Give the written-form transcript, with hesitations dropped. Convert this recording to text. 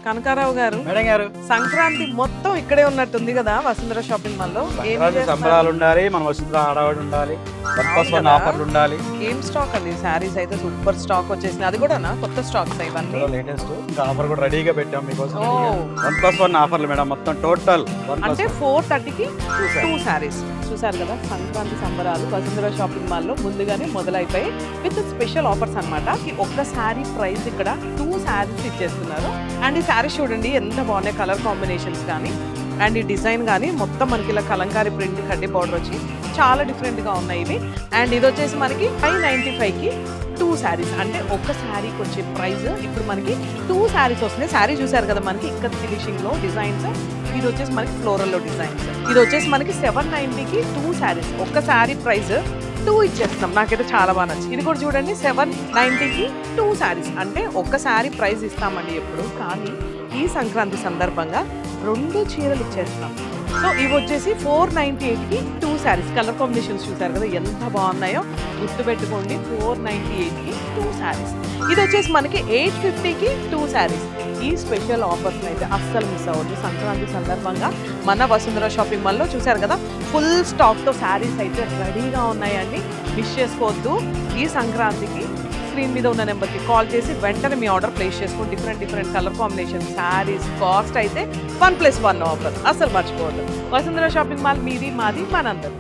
కనకారావు గారు మేడం గారు సంక్రాంతి మొత్తం ఇక్కడే ఉన్నట్టుంది కదా వసుంధర షాపింగ్ మాల్ లో. సంబరాలు ఉండాలి, మన వసుంధర ఆడవాడు ఉండాలి, ఆఫర్లు ఉండాలి. ఏం స్టాక్ అండి? శారీస్ అయితే సూపర్ స్టాక్ వచ్చేసింది. అది కూడా కొత్త స్టాక్స్ ఇవన్నీ లేటెస్ట్. ఇంకా ఆఫర్ కూడా రెడీగా పెట్టాం మీకోసం. 1+1 ఆఫర్లు మేడం, మొత్తం టోటల్ అంటే 430కి 2 శారీస్. చూసారు కదా, సంక్రాంతి సంబరాలు వసుంధర షాపింగ్ మాల్ లో ముందుగానే మొదలైపోయి విత్ స్పెషల్ ఆఫర్స్ అన్నమాట. ఒక్క శారీ ప్రైస్ ఇక్కడ 2 శారీస్ ఇచ్చేస్తున్నారు. అండ్ ఈ శారీస్ చూడండి ఎంత బాగున్నాయి, కలర్ కాంబినేషన్స్ కానీ అండ్ ఈ డిజైన్ కానీ మొత్తం మనకి ఇలా కలంకారీ ప్రింట్ కడ్డీ బార్డర్ వచ్చి చాలా డిఫరెంట్గా ఉన్నాయి ఇవి. అండ్ ఇది వచ్చేసి మనకి 595కి 2 శారీస్. అంటే ఒక్క శారీకి వచ్చే ప్రైస్ ఇప్పుడు మనకి 2 శారీస్ వస్తున్నాయి. శారీ చూసారు కదా మనకి ఇక్కడ ఫినిషింగ్ లో డిజైన్స్. ఇది వచ్చేసి మనకి ఫ్లోరల్ లో డిజైన్స్. ఇది వచ్చేసి మనకి 790కి 2 శారీస్. ఒక్క శారీ ప్రైస్ 2 ఇచ్చేస్తున్నాం. నాకైతే చాలా బాగా నచ్చింది. ఇది కూడా చూడండి 790కి 2 శారీస్. అంటే ఒక్క శారీ ప్రైస్ ఇస్తామండి ఎప్పుడు, కానీ ఈ సంక్రాంతి సందర్భంగా 2 చీరలు ఇచ్చేస్తున్నాం. సో ఇవి వచ్చేసి 498కి 2 శారీస్. కలర్ కాంబినేషన్స్ చూసారు కదా ఎంత బాగున్నాయో, గుర్తుపెట్టుకోండి 498కి 2 శారీస్. ఇది వచ్చేసి మనకి 850కి 2 శారీస్. ఈ స్పెషల్ ఆఫర్స్ అయితే అస్సలు మిస్ అవ్వద్దు. సంక్రాంతి సందర్భంగా మన వసుంధర షాపింగ్ మాల్లో చూసారు కదా ఫుల్ స్టాక్తో శారీస్ అయితే రెడీగా ఉన్నాయండి. మిస్ చేసుకోవద్దు. ఈ సంక్రాంతికి స్క్రీన్ మీద ఉన్న నెంబర్కి కాల్ చేసి వెంటనే మీ ఆర్డర్ ప్లేస్ చేసుకుని different colour combination saris. Cost అయితే 1+1 ఆఫర్ అసలు మర్చిపోవద్దు. వసుంధర షాపింగ్ మాల్ మీది మాది మనందరం.